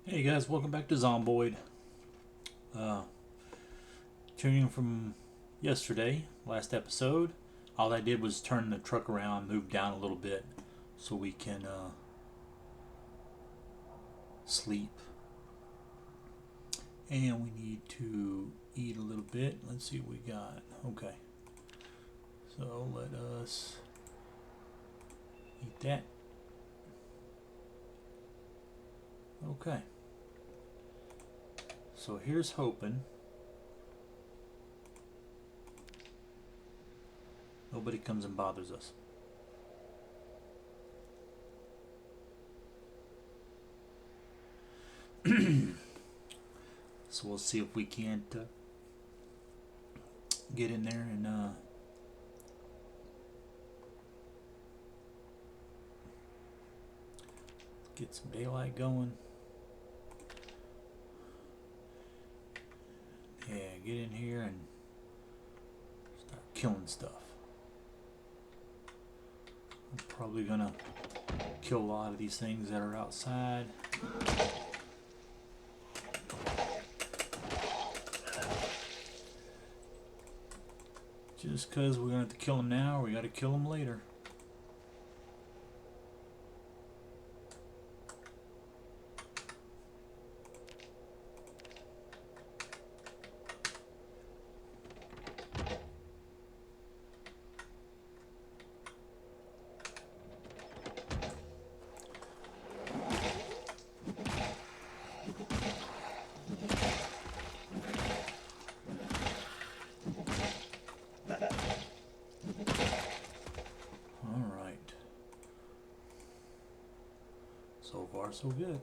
Hey guys, welcome back to Zomboid. Uh, Tuning from yesterday, last episode. All I did was turn the truck around, move down a little bit so we can sleep. And we need to eat a little bit. Let's see what we got. Okay. So let us eat that. Okay. So here's hoping nobody comes and bothers us. So we'll see if we can't get in there and get some daylight going. Yeah, get in here and start killing stuff. I'm probably gonna kill a lot of these things that are outside. Just because we're gonna have to kill them now, we gotta kill them later. Alright. So far, so good.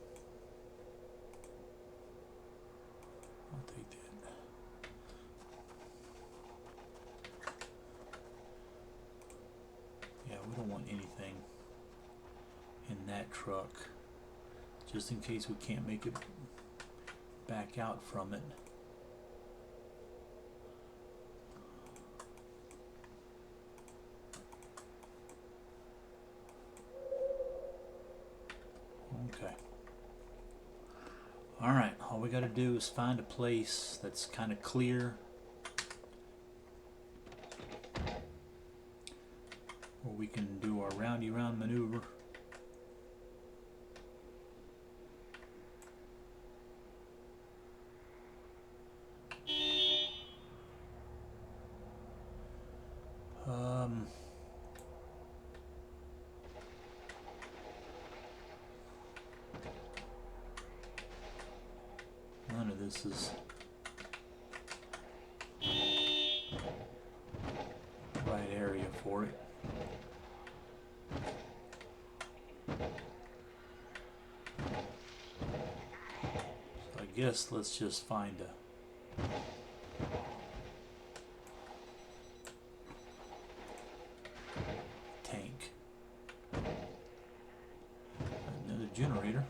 I'll take that. Yeah, we don't want anything in that truck. Just in case we can't make it back out from it. Okay. Alright, all we gotta do is find a place that's kind of clear where we can do our roundy round maneuver. None of this is the right area for it. So I guess let's just find a tank. Another generator.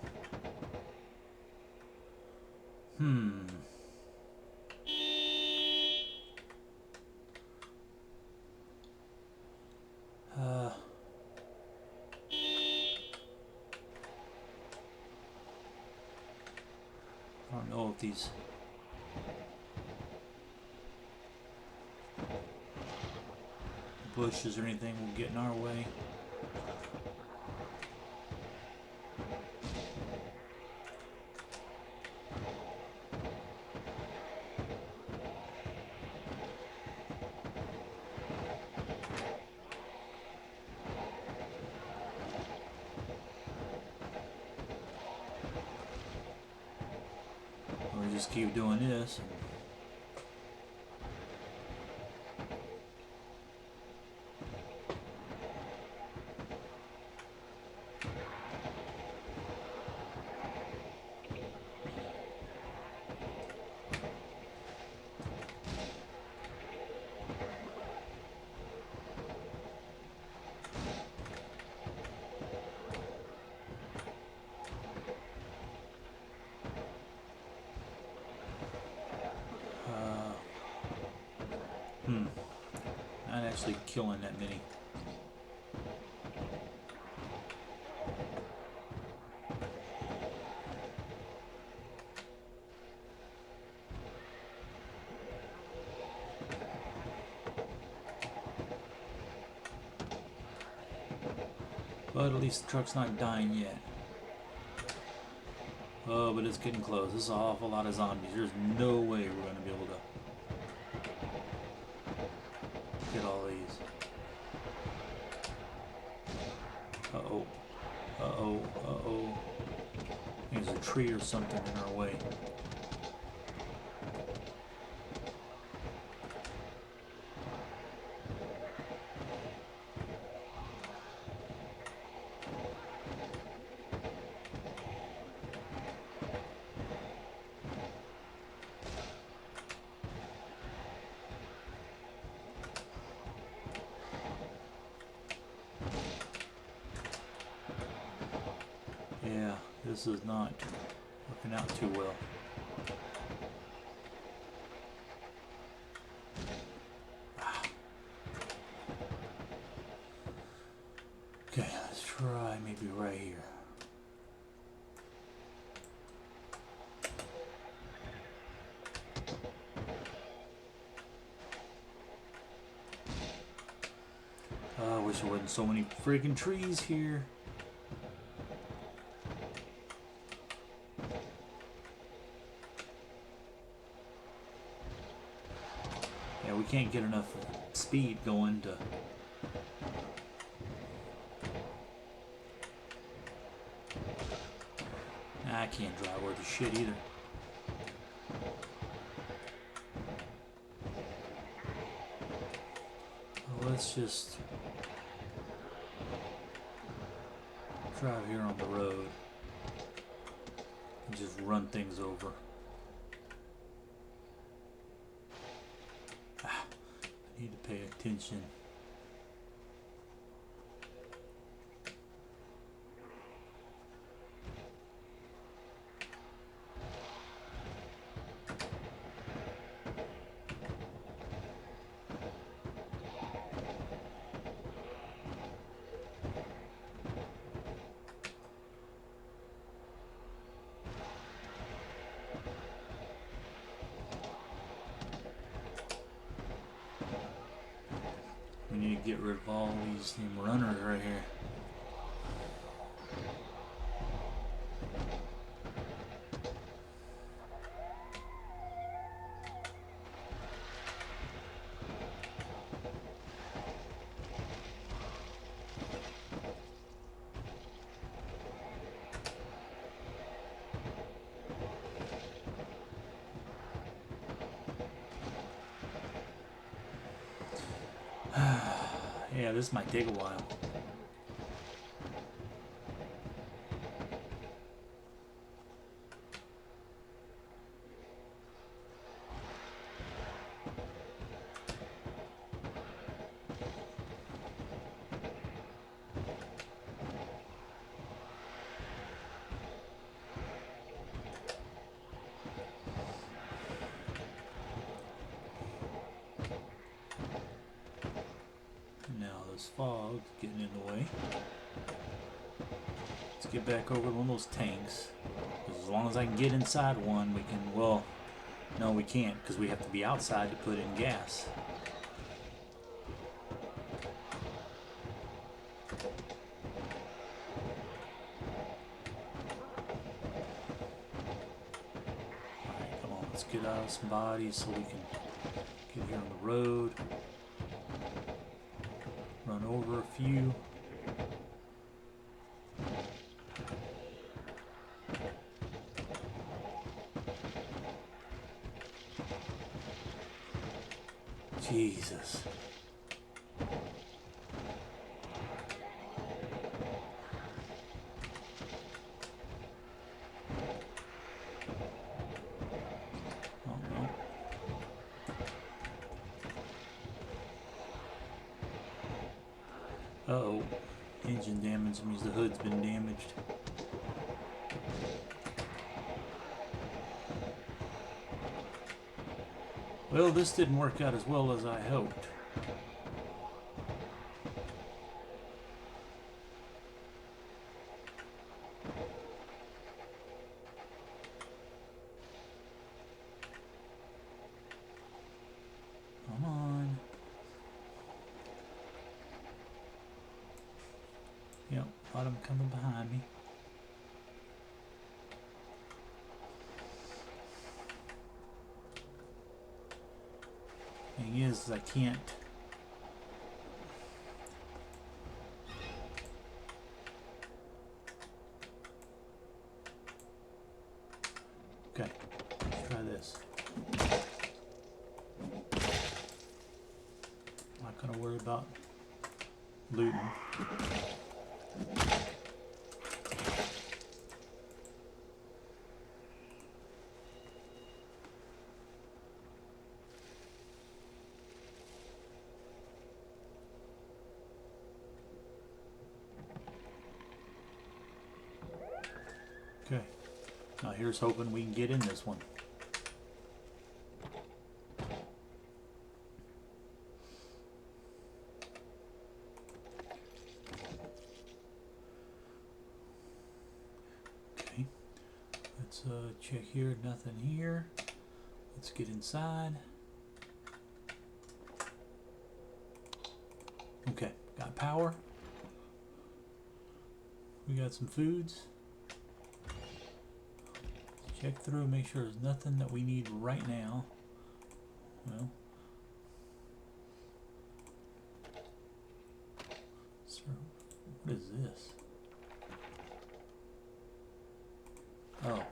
I don't know if these bushes or anything will get in our way. We'll just keep doing this. Not actually killing that many. But at least the truck's not dying yet. Oh, but it's getting close. This is an awful lot of zombies. There's no way we're going to be able to get all these. Uh-oh. Uh-oh. Uh-oh. There's a tree or something in our way. Yeah, this is not working out too well. Okay, let's try maybe right here. I wish there wasn't so many freaking trees here. Yeah, we can't get enough speed going to... I can't drive worth a shit either. Well, let's just drive here on the road and just run things over. I need to pay attention. We need to get rid of all these runners right here. Yeah, this might take a while. Now this fog getting in the way. Let's get back over to one of those tanks. As long as I can get inside one, we can, well, no we can't because we have to be outside to put in gas. Alright, come on, let's get out of some bodies so we can get here on the road. Run over a few. Jesus. Oh no. Uh-oh. Engine damage means the hood's been damaged. Well, this didn't work out as well as I hoped. Come on. Yep, lot of them coming behind me. Thing is, I can't. Okay, let's try this. Not gonna worry about looting. Okay, now here's hoping we can get in this one. Okay, let's check here, nothing here. Let's get inside. Okay, got power. We got some foods. Check through, make sure there's nothing that we need right now. Well, sir, what is this? Oh,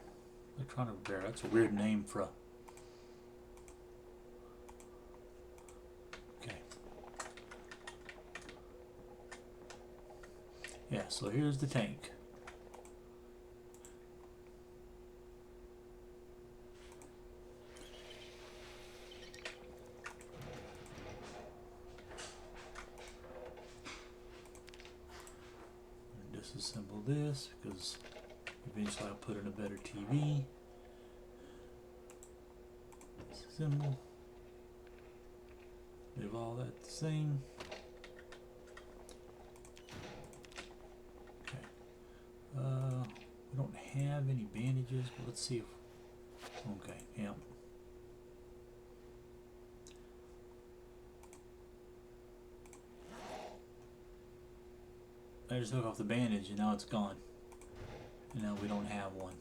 electronic repair. That's a weird name for a. Okay. Yeah, so here's the tank. Disassemble this because eventually I'll put in a better TV. Disassemble. Leave all that the same. Okay. We don't have any bandages, but let's see if. Okay, yeah. I just took off the bandage and now it's gone. And now we don't have one.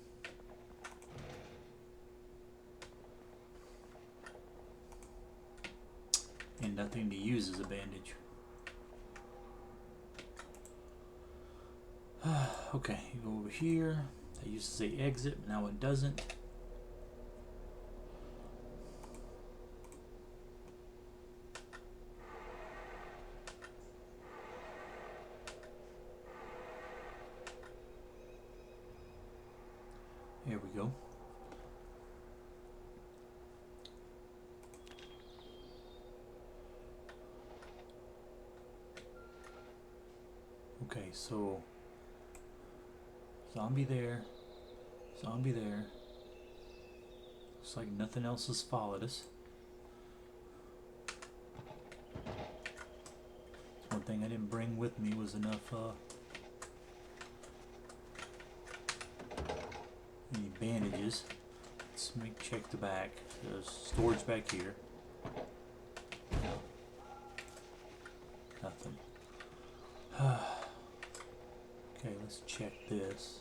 And nothing to use as a bandage. Okay, you go over here. I used to say exit, but now it doesn't. Here we go. Okay, so zombie there, zombie there. Looks like nothing else has followed us. One thing I didn't bring with me was enough any bandages. Let's check the back. There's storage back here. Nothing. Okay, let's check this.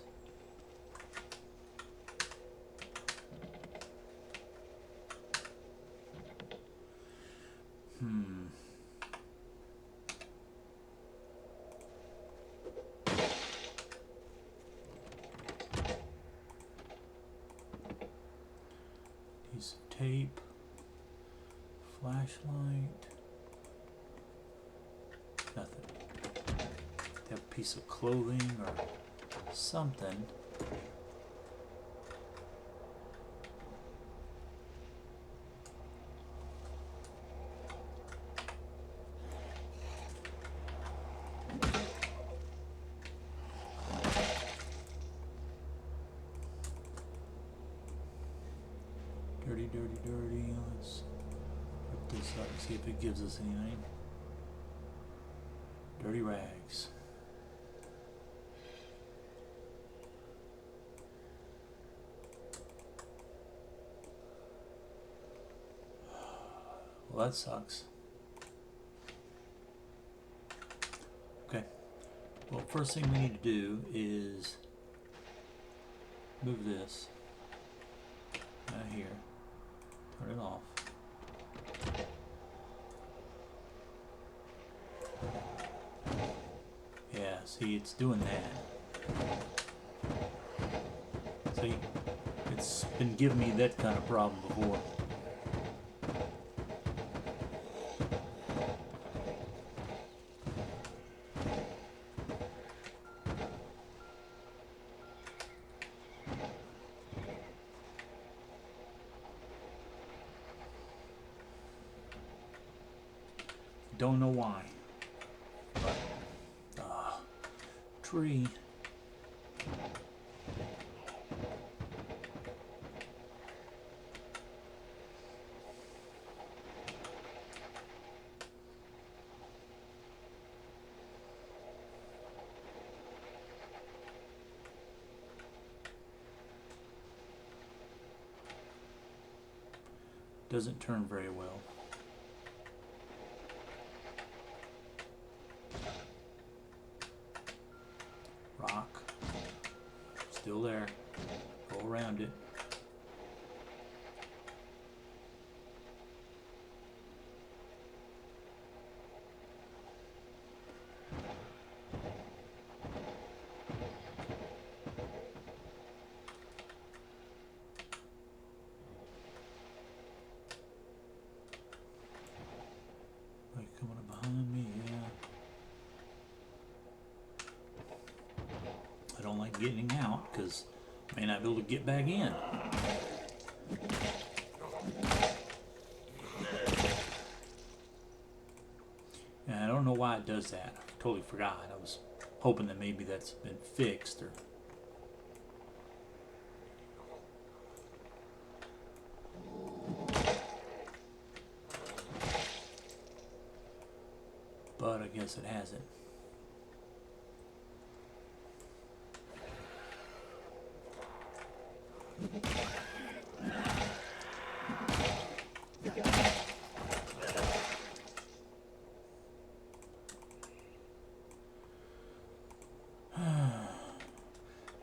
Piece of tape, flashlight, nothing. They have a piece of clothing or something. Dirty, dirty, dirty. Let's rip this up and see if it gives us anything. Dirty rags. Well, that sucks. Okay. Well, first thing we need to do is move this out here, turn it off. Yeah, see, it's doing that. See, it's been giving me that kind of problem before. Don't know why. Tree. Doesn't turn very well. Rock. Still there. Go around it. Are you coming up behind me? Yeah. I don't like getting out because I may not be able to get back in. And I don't know why it does that. I totally forgot. I was hoping that maybe that's been fixed or. But I guess it hasn't.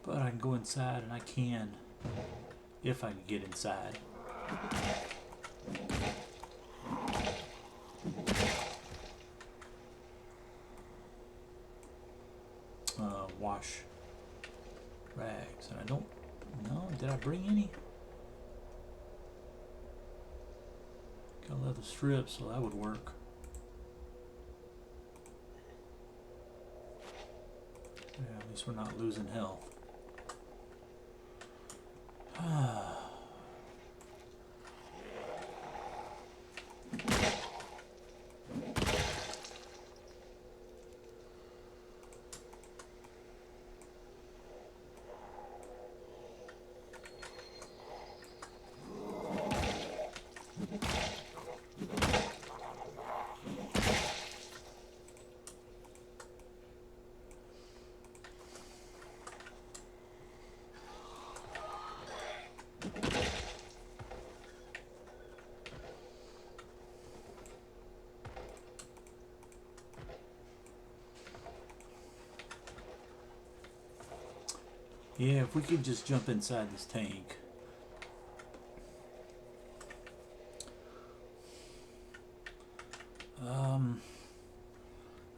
But I can go inside, and I can, if I can get inside. Wash rags, and I don't know. Did I bring any? Got leather strips, so that would work. Yeah, at least we're not losing health. Yeah, if we could just jump inside this tank.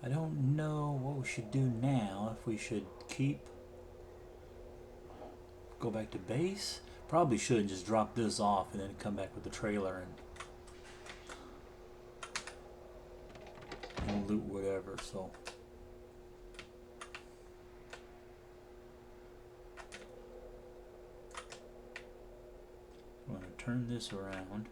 I don't know what we should do now. If we should go back to base. Probably should just drop this off and then come back with the trailer and loot whatever. So. I'm going to turn this around.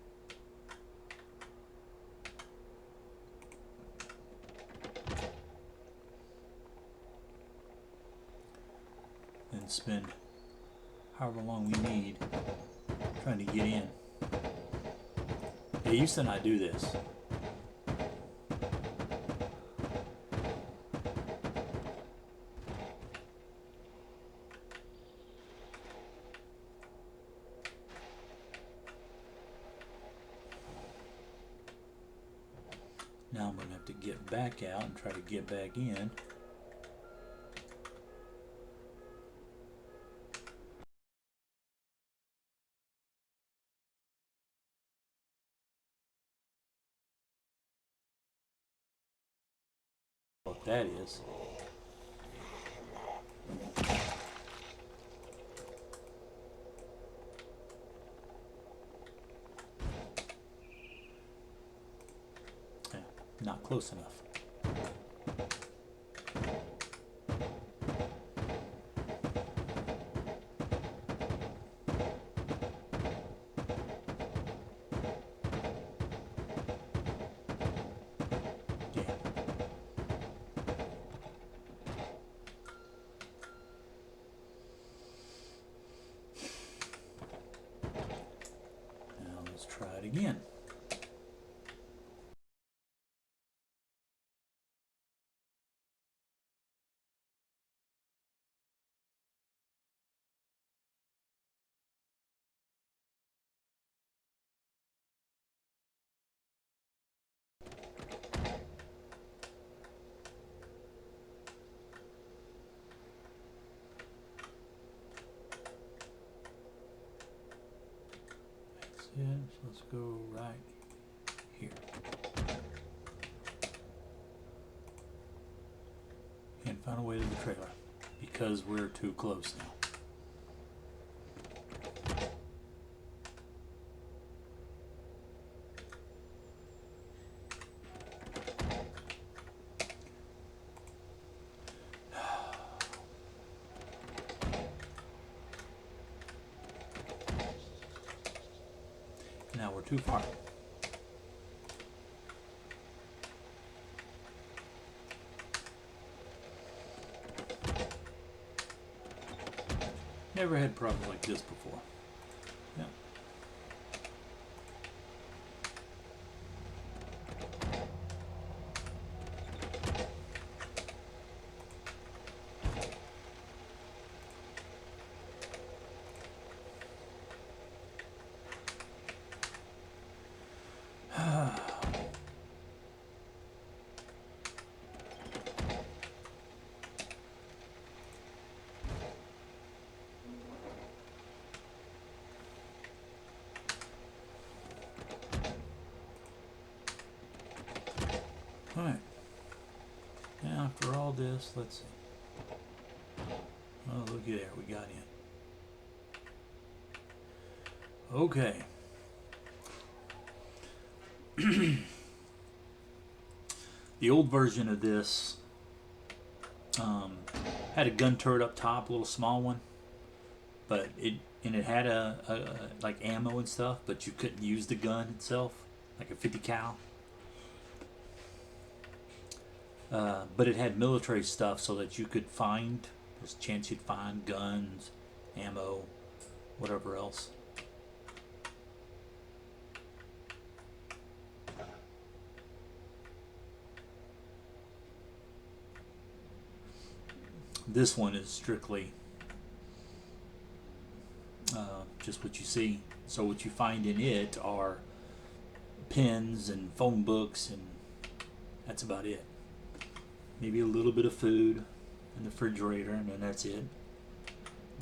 And spend however long we need trying to get in. Yeah, you said I do this. Now I'm going to have to get back out and try to get back in. what that is. Yeah, not close enough. Let's try it again. That's it. So let's go right here. And find a way to the trailer because we're too close now. Now we're too far. Never had problems like this before. Yeah. Alright. Now after all this, let's see. Oh, looky there, we got in. Okay. The old version of this had a gun turret up top, a little small one, but it had a like ammo and stuff, but you couldn't use the gun itself, like a 50 cal. But it had military stuff so that you could find, there's a chance you'd find guns, ammo, whatever else. This one is strictly just what you see. So what you find in it are pens and phone books, and that's about it. Maybe a little bit of food in the refrigerator, and then that's it.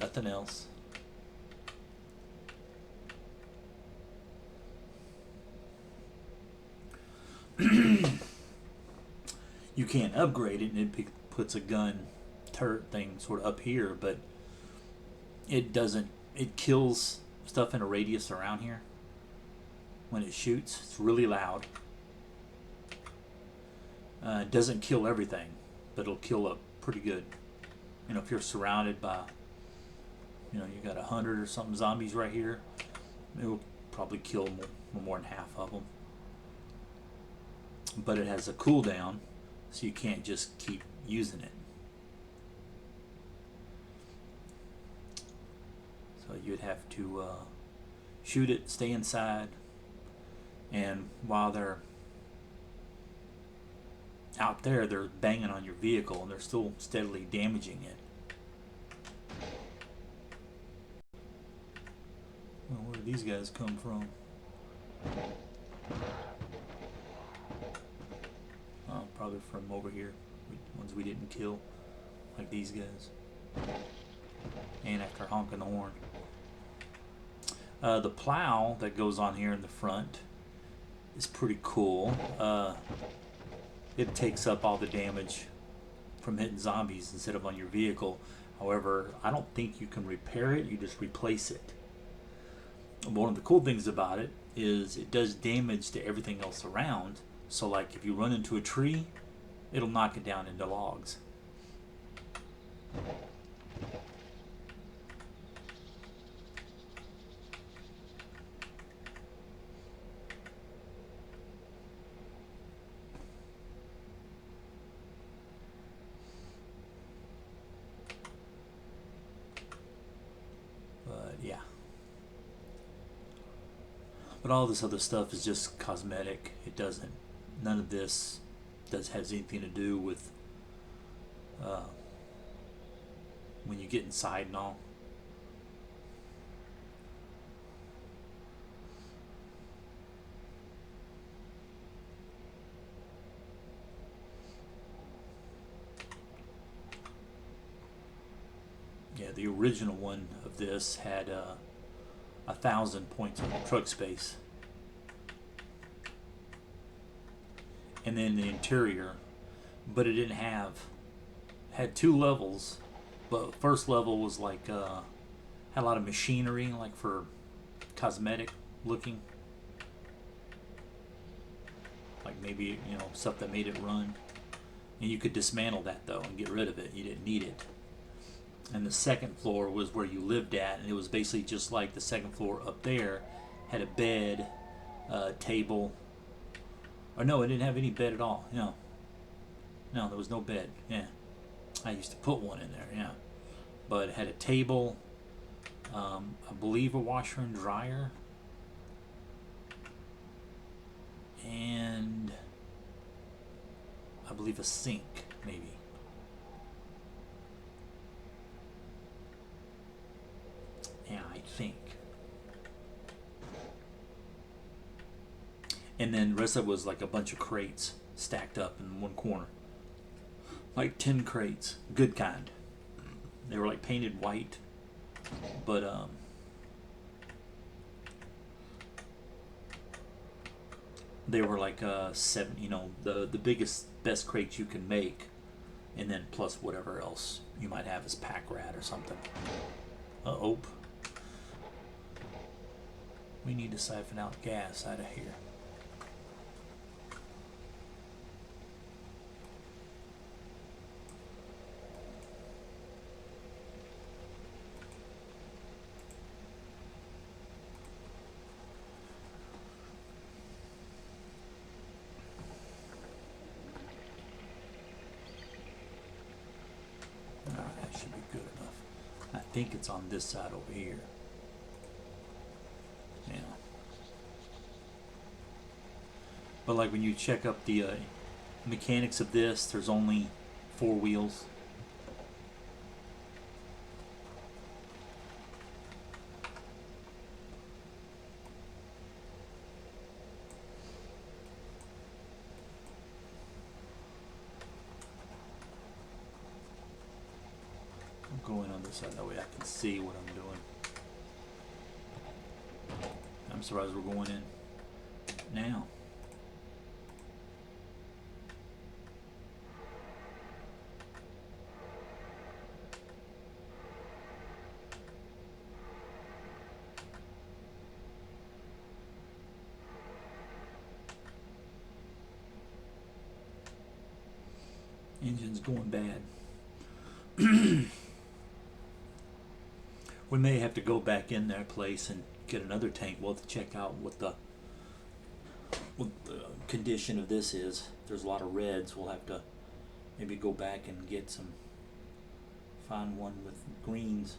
Nothing else. You can't upgrade it, and it puts a gun turret thing sort of up here, but it doesn't. It kills stuff in a radius around here when it shoots. It's really loud. It doesn't kill everything, but it'll kill up pretty good. You know, if you're surrounded by, you know, you got 100 or something zombies right here, it will probably kill more than half of them. But it has a cooldown, so you can't just keep using it. So you'd have to shoot it, stay inside, and while they're out there, they're banging on your vehicle and they're still steadily damaging it. Well, where do these guys come from? Oh, probably from over here. Ones we didn't kill, like these guys. And after honking the horn. The plow that goes on here in the front is pretty cool. It takes up all the damage from hitting zombies instead of on your vehicle. However, I don't think you can repair it, you just replace it. And one of the cool things about it is it does damage to everything else around. So like if you run into a tree, it'll knock it down into logs. But yeah. But all this other stuff is just cosmetic. It doesn't, none of this has anything to do with when you get inside and all. Yeah, the original one of this had 1,000 points of truck space. And then the interior, but it didn't have, had 2 levels, but first level was like had a lot of machinery, like for cosmetic looking, like maybe, you know, stuff that made it run, and you could dismantle that though and get rid of it. You didn't need it. And the second floor was where you lived at, and it was basically just like the second floor up there, had a bed, table. Or no, it didn't have any bed at all. No, there was no bed. Yeah, I used to put one in there. Yeah, but it had a table, I believe a washer and dryer, and I believe a sink, maybe. Yeah, I think. And then the rest of it was like a bunch of crates stacked up in one corner. Like 10 crates. Good kind. They were like painted white. But they were like 7, you know, the biggest, best crates you can make. And then plus whatever else you might have as pack rat or something. Ope. We need to siphon out gas out of here. Alright, that should be good enough. I think it's on this side over here. Yeah. But like when you check up the mechanics of this, there's only 4 wheels. I'm going on this side, that way I can see what I'm doing. I'm surprised we're going in now. Engine's going bad. We may have to go back in their place and get another tank. We'll have to check out what the condition of this is. If there's a lot of reds, we'll have to maybe go back and get some, find one with greens.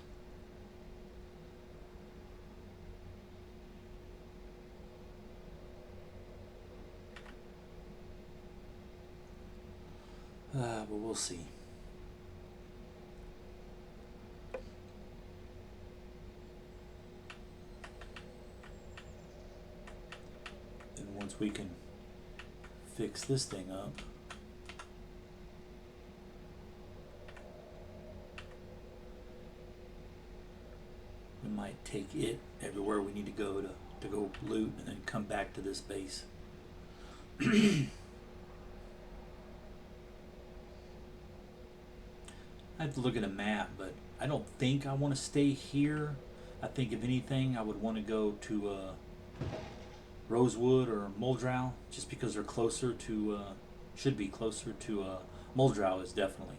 But we'll see. And once we can fix this thing up, we might take it everywhere we need to go loot, and then come back to this base. I have to look at a map, but I don't think I want to stay here. I think if anything, I would want to go to Rosewood or Muldrow, just because they're closer to, should be closer to, Muldrow is definitely,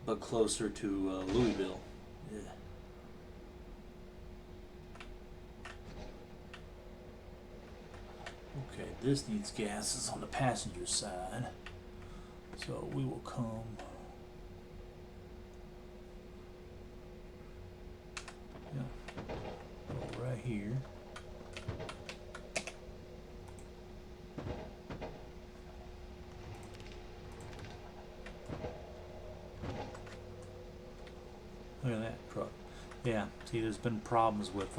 but closer to Louisville. Yeah. Okay, this needs gases on the passenger side, so we will come. Yeah, go right here. Look at that truck. Yeah, see, there's been problems with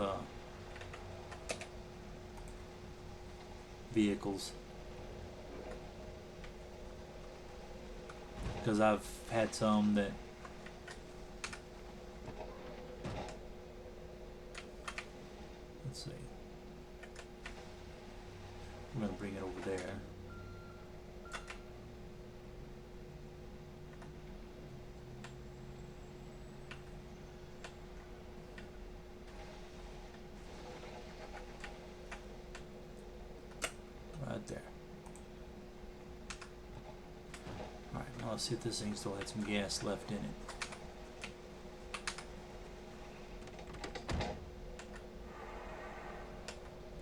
vehicles because I've had some that let's see, I'm gonna bring it over there. Right there. Alright, now let's see if this thing still had some gas left in it.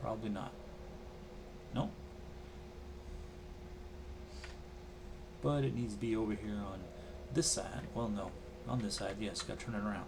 Probably not. Nope. But it needs to be over here on this side. Well, no. On this side, yes. Got to turn it around.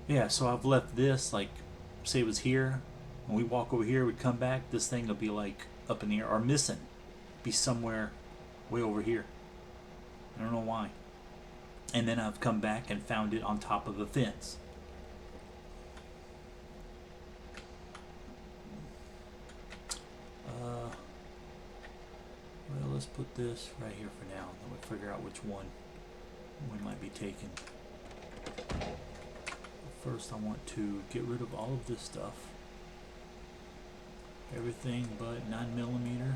Yeah, so I've left this, like, say it was here. When we walk over here, we'd come back, this thing will be like up in the air or missing. Be somewhere way over here. I don't know why. And then I've come back and found it on top of a fence. Well, let's put this right here for now. Then we'll figure out which one we might be taking. First, I want to get rid of all of this stuff. Everything but 9mm.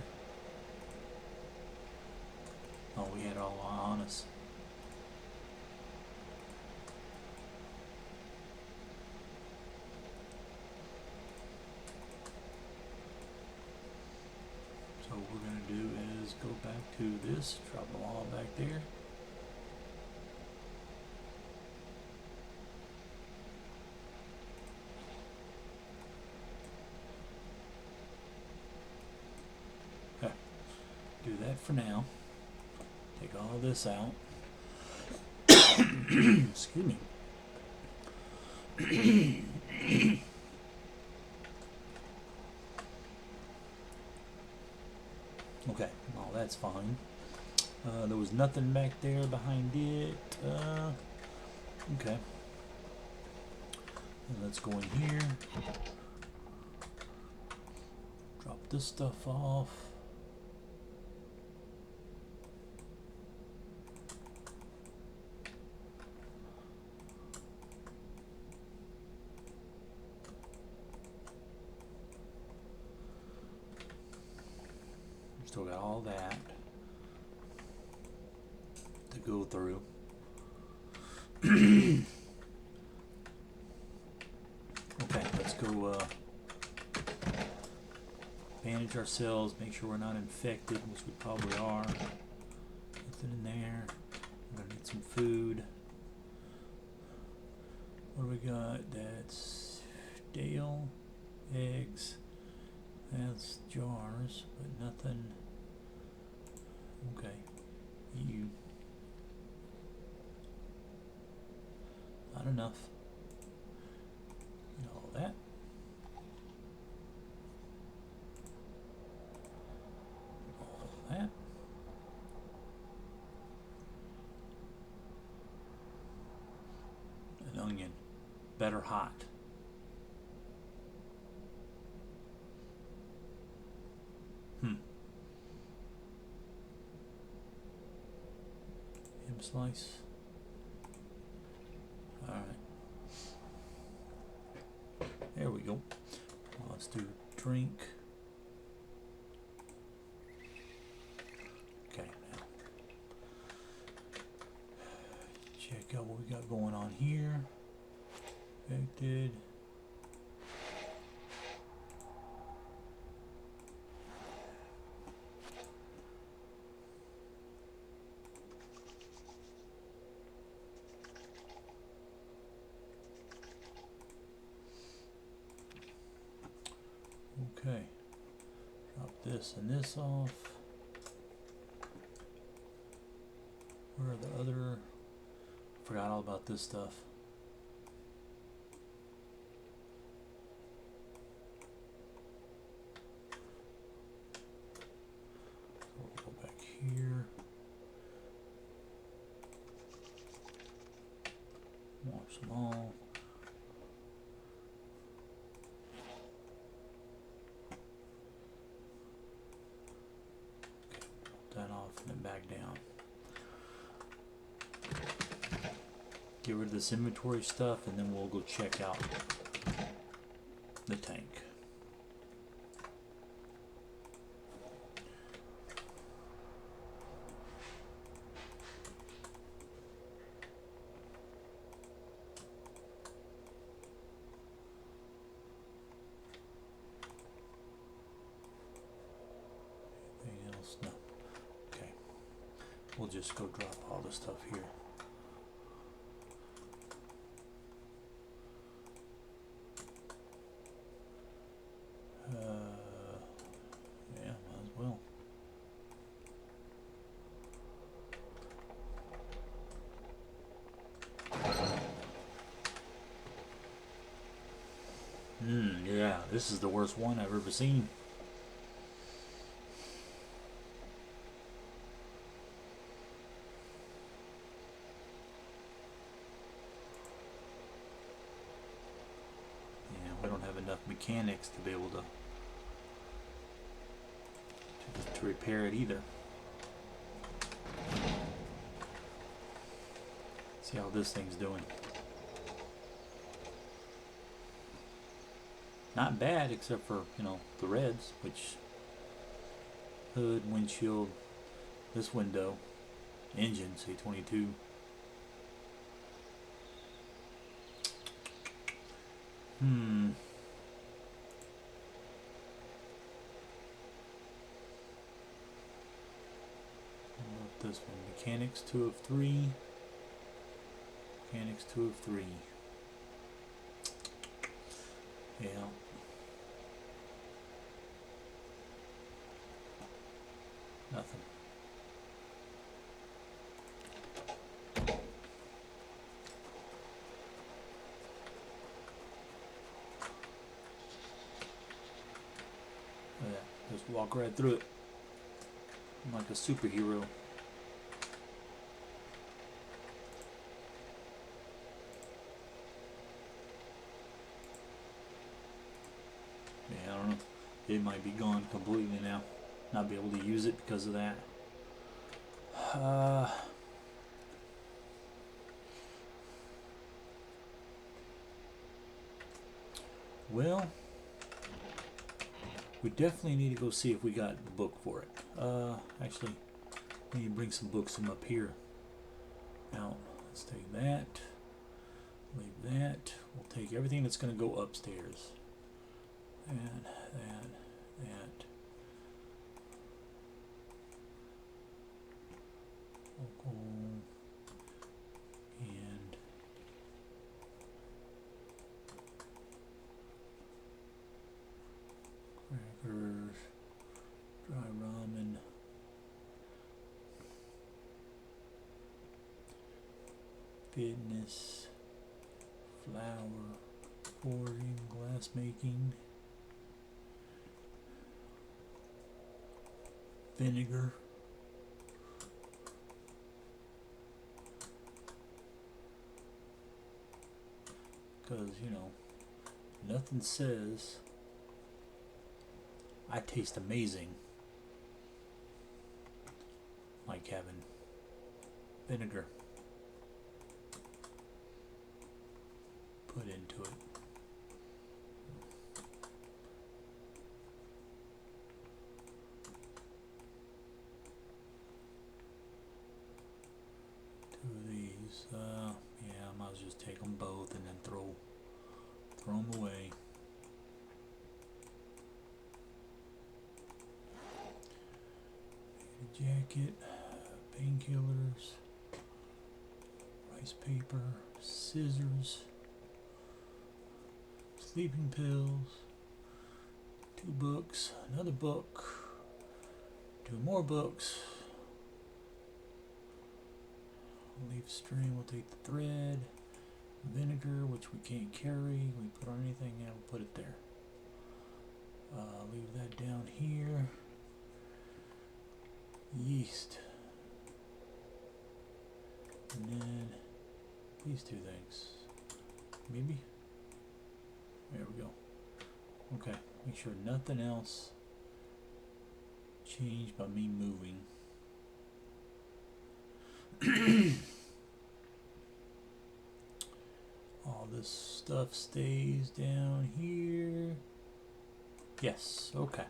Oh, we had it all on us. So what we're going to do is go back to this, drop them all back there. Okay. Do that for now. Take all this out. Excuse me. Okay, well, that's fine. There was nothing back there behind it. Okay. And let's go in here. Drop this stuff off. Still got all that to go through. Okay, let's go bandage ourselves, make sure we're not infected, which we probably are. Nothing in there. We're gonna need some food. What do we got? That's stale eggs. That's jars, but nothing. Okay. You. Not enough. And all that. All that. An onion. Better hot. Hmm. Ham slice. Alright. There we go. Let's do drink. Okay, now check out what we got going on here. Affected. Okay. Drop this and this off. Where are the other? Forgot all about this stuff. So we'll go back here. Wash them all. Okay, drop that off and then back down. Get rid of this inventory stuff and then we'll go check out the tank. Anything else? No. Okay. We'll just go drop all the stuff here. Yeah, might as well. Yeah, this is the worst one I've ever seen. Yeah, we don't have enough mechanics to be able to repair it either. See how this thing's doing. Not bad, except for, you know, the reds, which hood, windshield, this window, engine, say 22. What about this one? Mechanics 2 of 3. Mechanics 2 of 3. Yeah. Nothing. Yeah, just walk right through it. I'm like a superhero. Yeah, I don't know. It might be gone completely now. Not be able to use it because of that. Well, we definitely need to go see if we got the book for it. Actually, we need to bring some books from up here. Now, let's take that. Leave that. We'll take everything that's going to go upstairs. And that. Local. And crackers. Dry ramen. Fitness. Flour. Forging. Glass making. Vinegar. Because, you know, nothing says I taste amazing like having vinegar put into it. Two of these, yeah, I might as well just take them both and then throw them away. Jacket, painkillers, rice paper, scissors, sleeping pills, 2 books, another book, 2 more books, leaf string, we'll take the thread, vinegar, which we can't carry, we put on anything, yeah, we'll put it there. Leave that down here. Yeast, and then these 2 things, maybe. There we go. Okay, make sure nothing else changed by me moving. All this stuff stays down here. Yes, okay.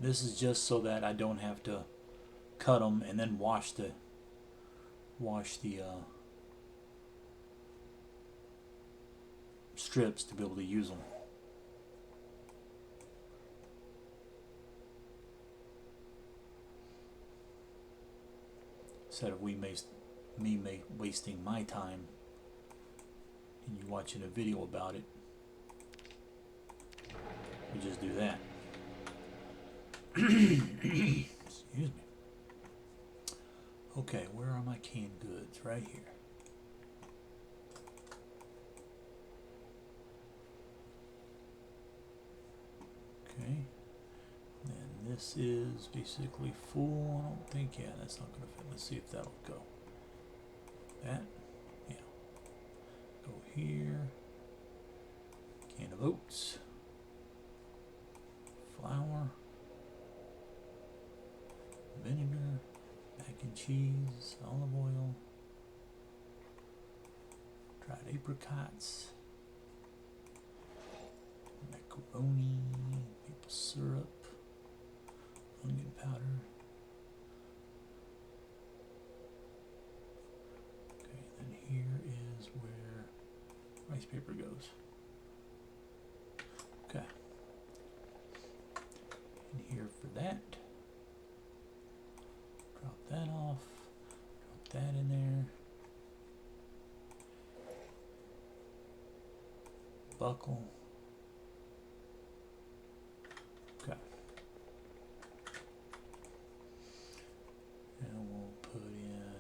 This is just so that I don't have to cut them and then wash the strips to be able to use them. Instead of me wasting my time and you watching a video about it, we just do that. Excuse me. Okay, where are my canned goods? Right here. Okay. And this is basically full. I don't think, yeah, that's not going to fit. Let's see if that'll go. That, yeah. Go here. Can of oats. Flour. Vinegar, mac and cheese, olive oil, dried apricots, macaroni, maple syrup, onion powder. Okay, then here is where rice paper goes. Okay. And here for that. Drop that off, drop that in there, buckle, okay, and we'll put in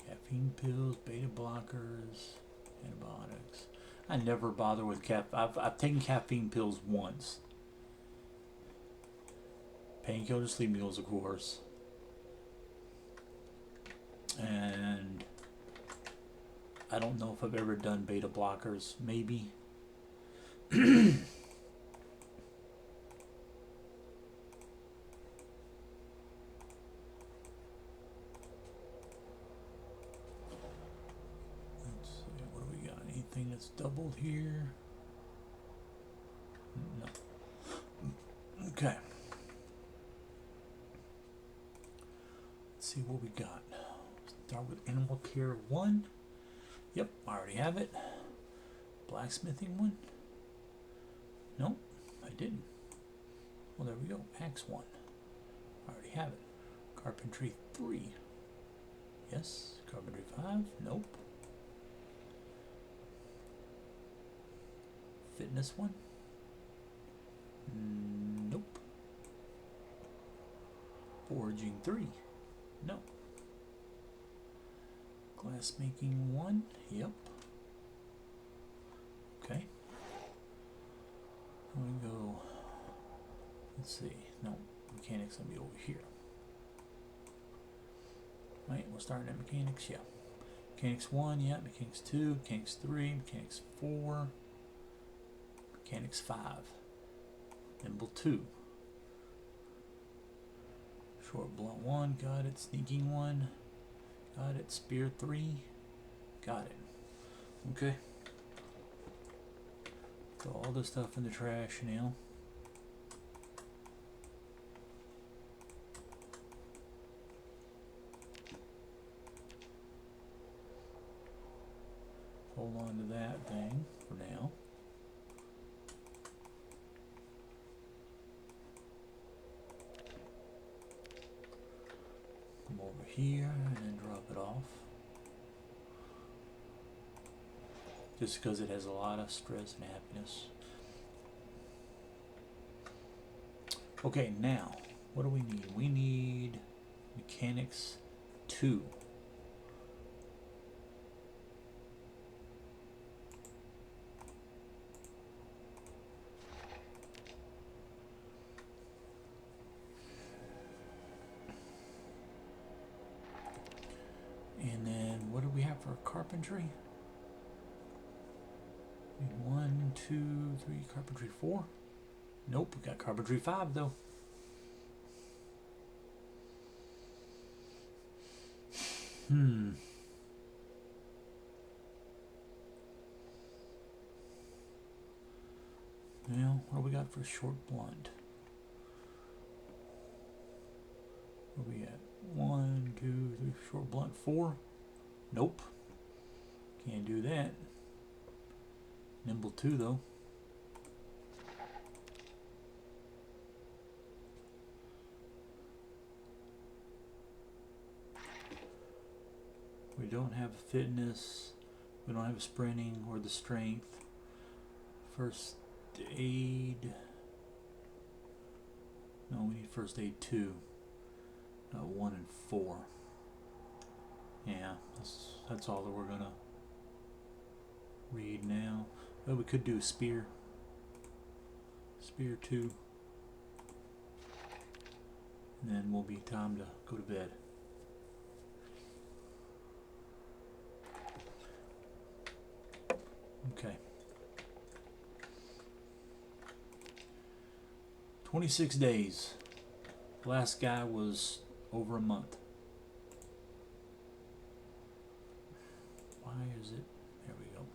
caffeine pills, beta blockers, antibiotics. I never bother with I've taken caffeine pills once. Painkillers, sleep pills, of course. And I don't know if I've ever done beta blockers. Maybe. Let's see, what do we got? Anything that's doubled here? No. Okay. Let's see what we got. Start with Animal Care 1. Yep, I already have it. Blacksmithing 1. Nope, I didn't. Well, there we go. Axe 1. I already have it. Carpentry 3. Yes. Carpentry 5. Nope. Fitness 1. Nope. Foraging 3. No. Glass making 1. Yep. Okay. Here we go. Let's see. No, mechanics gonna be over here. Right, we're starting at mechanics, yeah. Mechanics 1, yeah. Mechanics 2, mechanics 3, mechanics 4, mechanics 5. Nimble 2. Short blunt 1, got it. Sneaking 1, got it. Spear 3, got it. Okay. Throw all this stuff in the trash now. Hold on to that thing for now. Come over here and then drop it off. Just because it has a lot of stress and happiness. Okay, now, what do we need? We need mechanics 2. And then, what do we have for carpentry? We need 1, 2, 3, carpentry 4. Nope, we got carpentry 5 though. Now, what do we got for short blunt? Where are we at? 1, 2, 3, short blunt 4. Nope. Can't do that. Nimble 2 though. We don't have fitness. We don't have sprinting or the strength. First aid. No, we need first aid 2. 1 and 4. Yeah, that's all that we're gonna read now. Well, we could do a spear. Spear 2. And then will be time to go to bed. Okay. 26 days. Last guy was over a month. Why is it? There we go.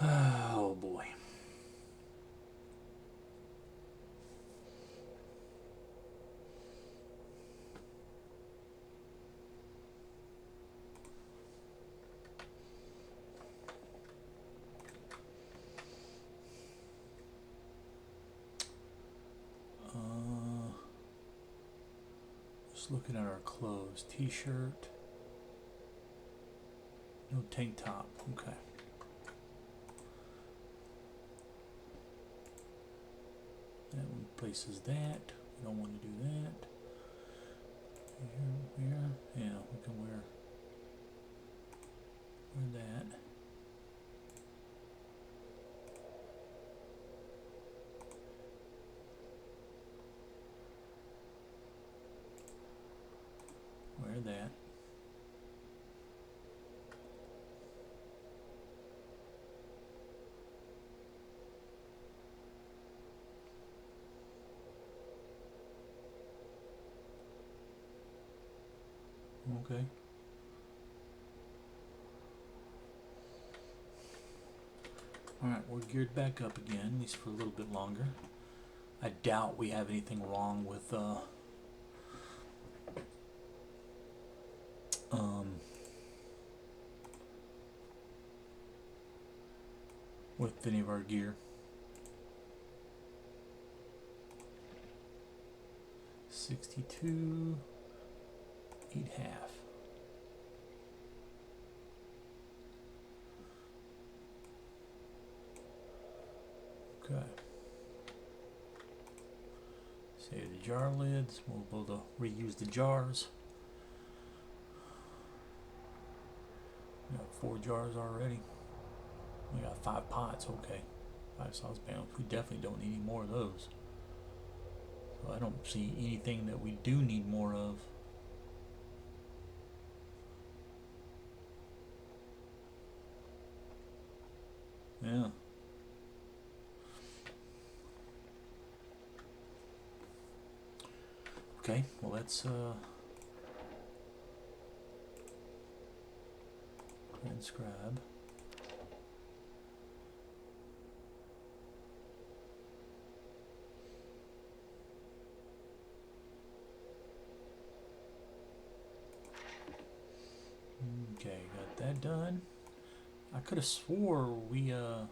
Oh boy. Just looking at our clothes. T-shirt. No tank top. Okay. That one places that. We don't want to do that. Here. Yeah, we can wear that. Wear that. Okay. Alright, we're geared back up again, at least for a little bit longer. I doubt we have anything wrong with any of our gear. 62, eat half. Okay. Save the jar lids. We'll be able to reuse the jars. We got 4 jars already. We got 5 pots. Okay. 5 saucepans. We definitely don't need any more of those. So I don't see anything that we do need more of. Yeah. Okay, well let's transcribe. Okay, got that done. I could have swore we yeah,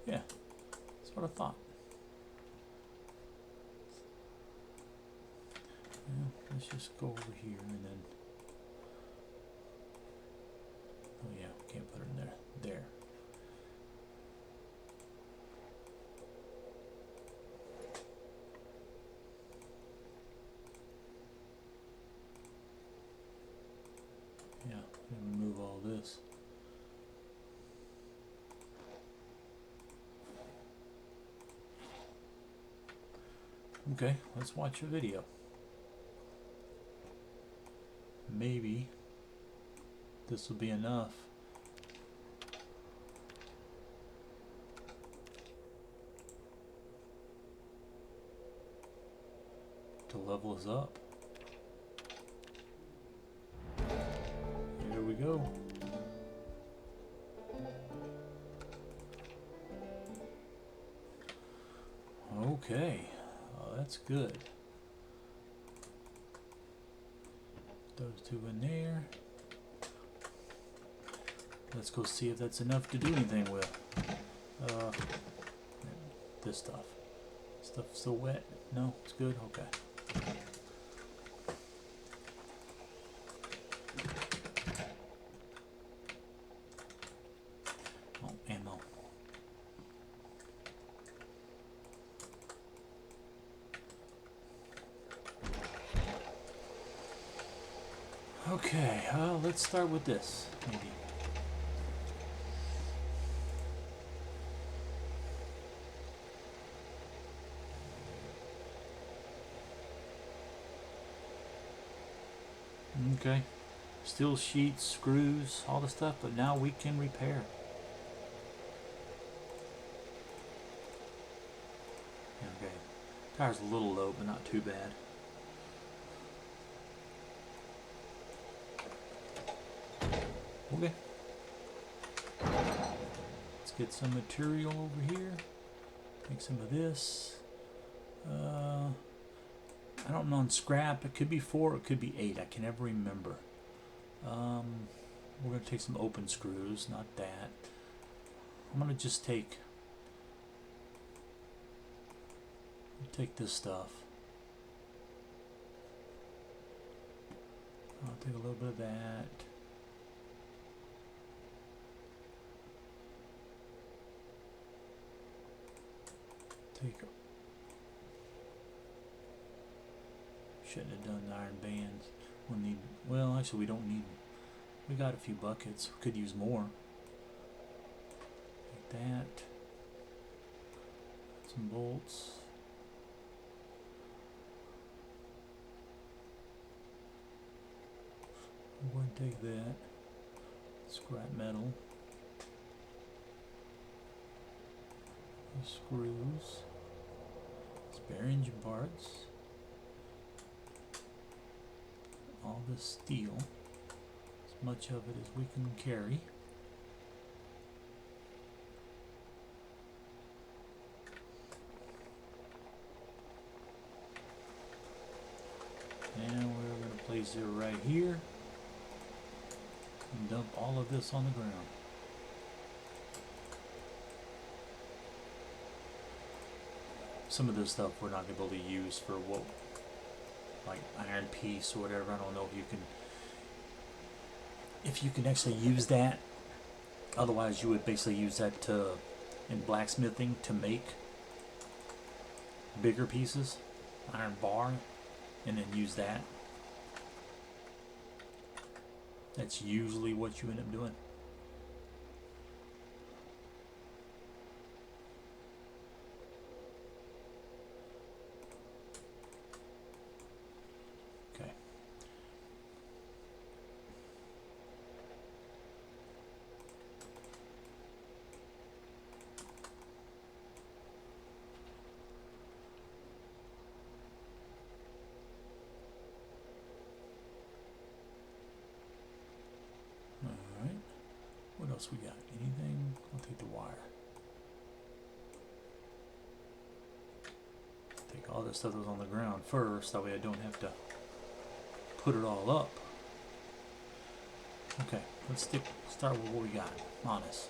that's what I thought. Yeah, let's just go over here and then, oh yeah, can't put it in there. There. Yeah, remove all this. Okay, let's watch a video. Maybe this will be enough to level us up. Here we go. Okay, that's good. Those two in there. Let's go see if that's enough to do anything with. This stuff. Stuff's still wet? No, it's good? Okay. Oh, ammo. Okay, let's start with this, maybe. Okay. Steel sheets, screws, all the stuff, but now we can repair. Okay. Tire's a little low, but not too bad. Okay. Let's get some material over here. Take some of this. I don't know on scrap. It could be 4, it could be 8. I can never remember. We're going to take some open screws, not that. I'm going to just take this stuff. I'll take a little bit of that. Shouldn't have done the iron bands. We'll need, well, actually we don't need, we got a few buckets. We could use more. Like that. Some bolts. We're going to take that. Scrap metal. The screws. Spare engine parts. All this steel, as much of it as we can carry. And we're going to place it right here and dump all of this on the ground. Some of this stuff we're not going to be able to use for what, like iron piece or whatever. I don't know if you can actually use that. Otherwise you would basically use that in blacksmithing to make bigger pieces, iron bar, and then use that. That's usually what you end up doing. else we got? Anything? I'll take the wire. Take all this stuff that was on the ground first, that way I don't have to put it all up. Okay, let's start with what we got on us.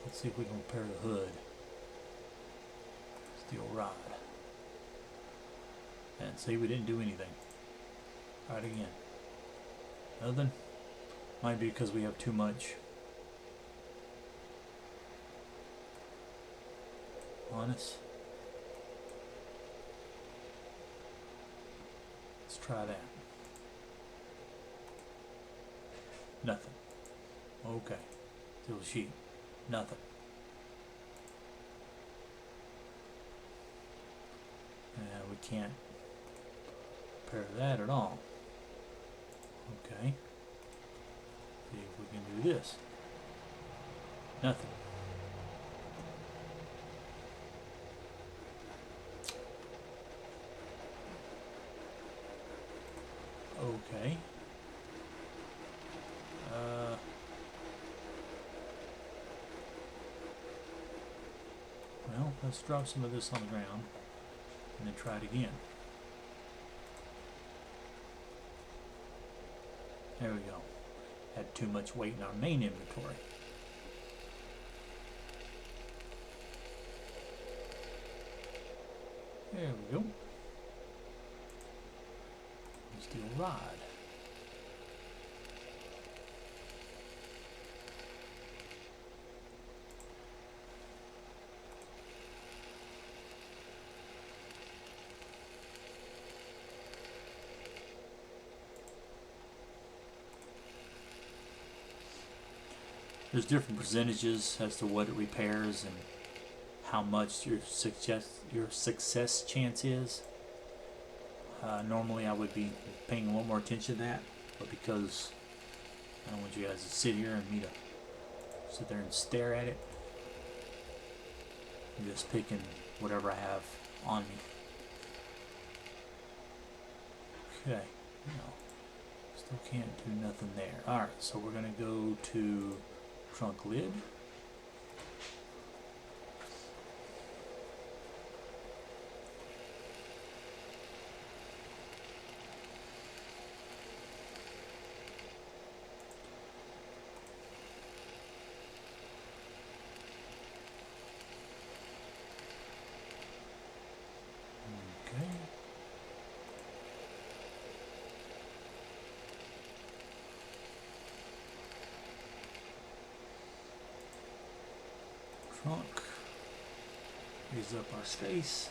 Let's see if we can repair the hood. Steel rod. And see, we didn't do anything. Try it again. Nothing. Might be because we have too much on us. Let's try that. Nothing. Okay. Steel sheet. Nothing. And we can't repair that at all. Okay. See if we can do this. Nothing. Okay. Well, let's drop some of this on the ground and then try it again. There we go. Had too much weight in our main inventory. There we go. Steel rod. There's different percentages as to what it repairs and how much your success chance is. Normally I would be paying a little more attention to that, but because I don't want you guys to sit here and me to sit there and stare at it, I'm just picking whatever I have on me. Okay, no, still can't do nothing there. Alright, so we're going to go to trunk lid. Okay. Trunk. Use up our space.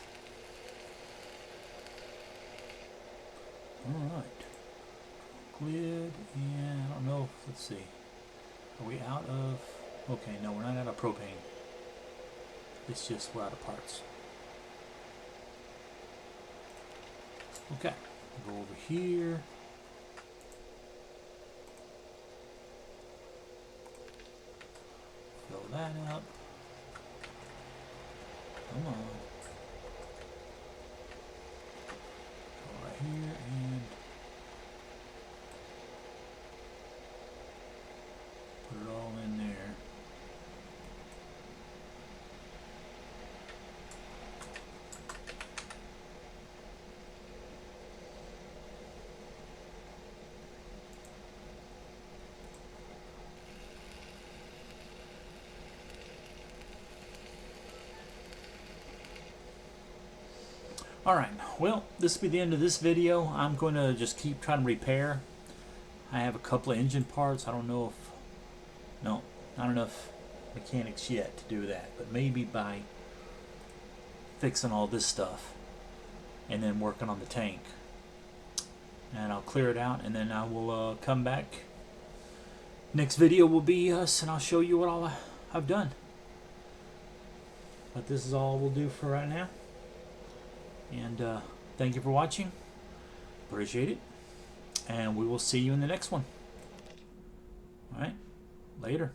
Alright. Trunk lid, and I don't know if, let's see. Are we out of, okay, no, we're not out of propane. It's just we're out of parts. Okay, go over here. Fill that up. Come on. Go right here and put it all in there. Alright, well, this will be the end of this video. I'm going to just keep trying to repair. I have a couple of engine parts. I don't know if, no, not enough mechanics yet to do that. But maybe by fixing all this stuff and then working on the tank. And I'll clear it out and then I will come back. Next video will be us and I'll show you what all I've done. But this is all we'll do for right now. And thank you for watching. Appreciate it. And we will see you in the next one. Alright. Later.